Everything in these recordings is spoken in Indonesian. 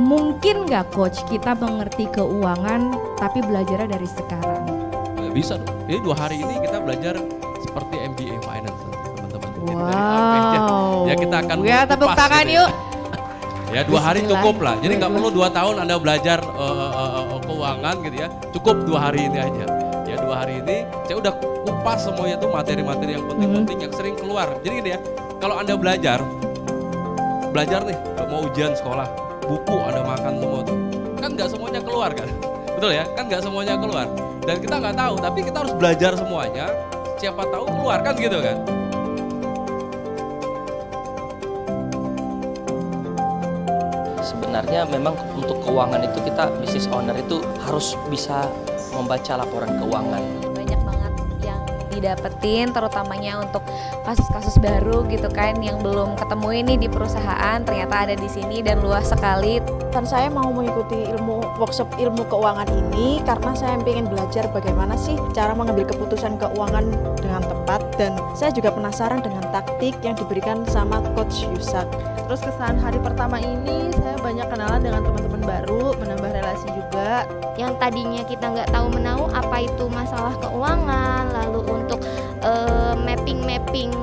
Mungkin nggak coach kita mengerti keuangan tapi belajarnya dari sekarang? Bisa dong. Jadi 2 hari ini kita belajar seperti MBA Finance teman-teman. Jadi Wow. dari apa ya kita akan Ya tepuk kupas tangan gitu yuk. Ya 2 hari cukup lah. Jadi nggak perlu 2 tahun Anda belajar keuangan gitu ya. Cukup 2 hari ini aja. Ya 2 hari ini saya udah kupas semuanya tuh materi-materi yang penting-penting yang sering keluar. Jadi gini ya, kalau Anda belajar nih mau ujian sekolah, buku Anda makan semua tuh. Kan nggak semuanya keluar kan. Betul ya? Kan nggak semuanya keluar. Dan kita nggak tahu, tapi kita harus belajar semuanya. Siapa tahu keluar kan gitu kan. Sebenarnya memang untuk keuangan itu kita business owner itu harus bisa membaca laporan keuangan. Banyak banget yang didapetin, terutamanya untuk kasus-kasus baru gitu kan yang belum ketemu ini di perusahaan, ternyata ada di sini dan luas sekali. Dan saya mau mengikuti workshop ilmu keuangan ini karena saya ingin belajar bagaimana sih cara mengambil keputusan keuangan dengan tepat, dan saya juga penasaran dengan taktik yang diberikan sama Coach Yusak. Terus kesan hari pertama ini saya banyak kenalan dengan teman-teman baru, menambah relasi juga. Yang tadinya kita nggak tahu menahu apa itu masalah keuangan, lalu untuk mapping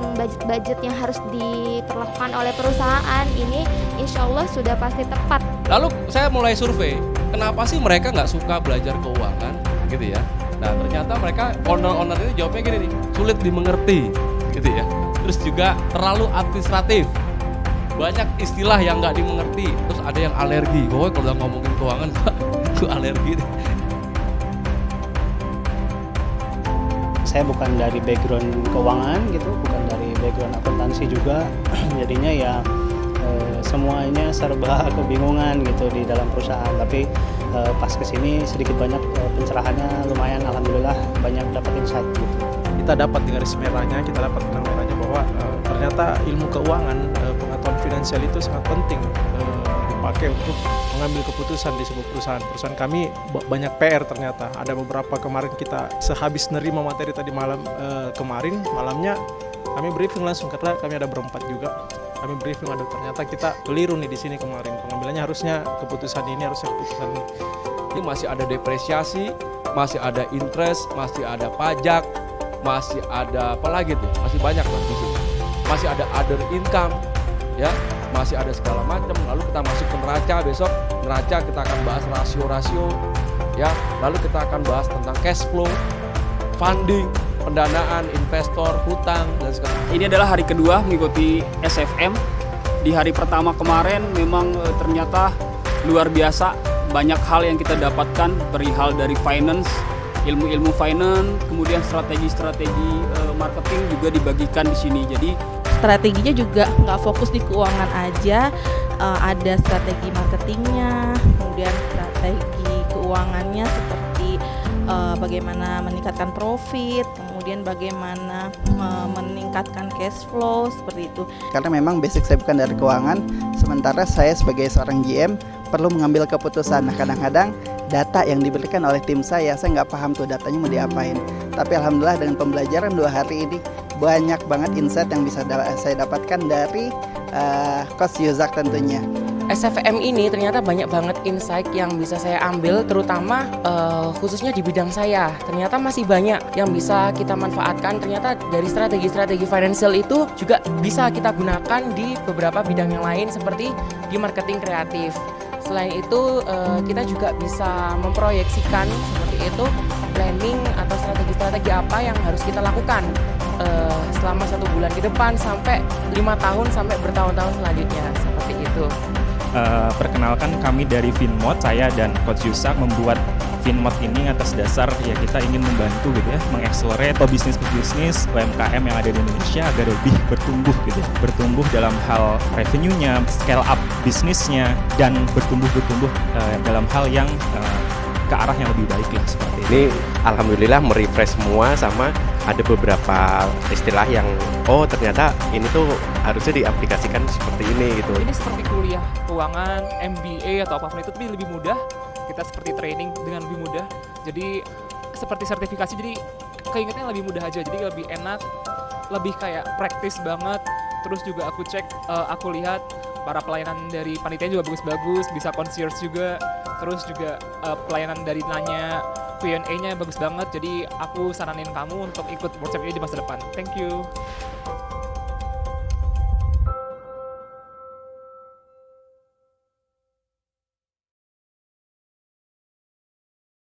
budget yang harus diperlakukan oleh perusahaan ini, insya Allah sudah pasti tepat. Lalu saya mulai survei, kenapa sih mereka nggak suka belajar keuangan gitu ya. Nah ternyata mereka owner ini jawabnya gini nih, sulit dimengerti gitu ya. Terus juga terlalu administratif, banyak istilah yang nggak dimengerti, terus ada yang alergi. Pokoknya kalau udah ngomongin keuangan gue alergi deh. Saya bukan dari background keuangan gitu, bukan dari background akuntansi juga, jadinya ya semuanya serba kebingungan gitu di dalam perusahaan. Tapi pas kesini sedikit banyak pencerahannya lumayan, alhamdulillah banyak dapat insight gitu. Kita dapat di garis merahnya, kita dapat benang merahnya bahwa ternyata ilmu keuangan, pengetahuan finansial itu sangat penting dipakai untuk mengambil keputusan di sebuah perusahaan. Perusahaan kami banyak PR ternyata. Ada beberapa kemarin kita sehabis nerima materi tadi malam malamnya kami briefing langsung karena kami ada berempat juga. Kami briefing, ada ternyata kita keliru nih di sini kemarin. Pengambilannya harusnya keputusan ini, harusnya keputusan ini. Ini masih ada depresiasi, masih ada interest, masih ada pajak, masih ada apa lagi tuh? Masih banyak lah di sini. Masih ada other income, ya, masih ada segala macam. Lalu kita masuk ke neraca, besok neraca kita akan bahas rasio-rasio, ya. Lalu kita akan bahas tentang cash flow, funding, pendanaan, investor, hutang, dan segala macam. Ini adalah hari kedua mengikuti SFM. Di hari pertama kemarin memang ternyata luar biasa. Banyak hal yang kita dapatkan perihal dari finance, ilmu-ilmu finance, kemudian strategi-strategi marketing juga dibagikan di sini. Jadi Strateginya juga nggak fokus di keuangan aja, ada strategi marketingnya, kemudian strategi keuangannya seperti bagaimana meningkatkan profit, kemudian bagaimana meningkatkan cash flow, seperti itu. Karena memang basic saya bukan dari keuangan, sementara saya sebagai seorang GM perlu mengambil keputusan. Nah kadang-kadang data yang diberikan oleh tim saya nggak paham tuh datanya mau diapain. Tapi alhamdulillah dengan pembelajaran 2 hari ini banyak banget insight yang bisa saya dapatkan dari Coach Yusak tentunya. SFM ini ternyata banyak banget insight yang bisa saya ambil, terutama khususnya di bidang saya. Ternyata masih banyak yang bisa kita manfaatkan. Ternyata dari strategi-strategi financial itu juga bisa kita gunakan di beberapa bidang yang lain seperti di marketing kreatif. Selain itu kita juga bisa memproyeksikan seperti itu planning atau strategi-strategi apa yang harus kita lakukan selama 1 bulan ke depan sampai 5 tahun sampai bertahun-tahun selanjutnya, seperti itu. Perkenalkan, kami dari Finmod, saya dan Coach Yusak membuat Finmod ini atas dasar ya kita ingin membantu gitu ya, mengakselerate bisnis UMKM yang ada di Indonesia agar lebih bertumbuh gitu, bertumbuh dalam hal revenue-nya, scale up bisnisnya, dan bertumbuh dalam hal yang ke arah yang lebih baik lah seperti itu. Ini alhamdulillah merefresh semua, sama ada beberapa istilah yang ternyata ini tuh harusnya diaplikasikan seperti ini gitu. Ini seperti kuliah keuangan, MBA atau apapun itu, tapi lebih mudah. Kita seperti training dengan lebih mudah. Jadi seperti sertifikasi, jadi keingetnya lebih mudah aja. Jadi lebih enak, lebih kayak praktis banget. Terus juga aku cek, aku lihat para pelayanan dari panitia juga bagus-bagus, bisa concierge juga, terus juga pelayanan dari nanya Q&A-nya bagus banget. Jadi aku saranin kamu untuk ikut workshop ini di masa depan. Thank you.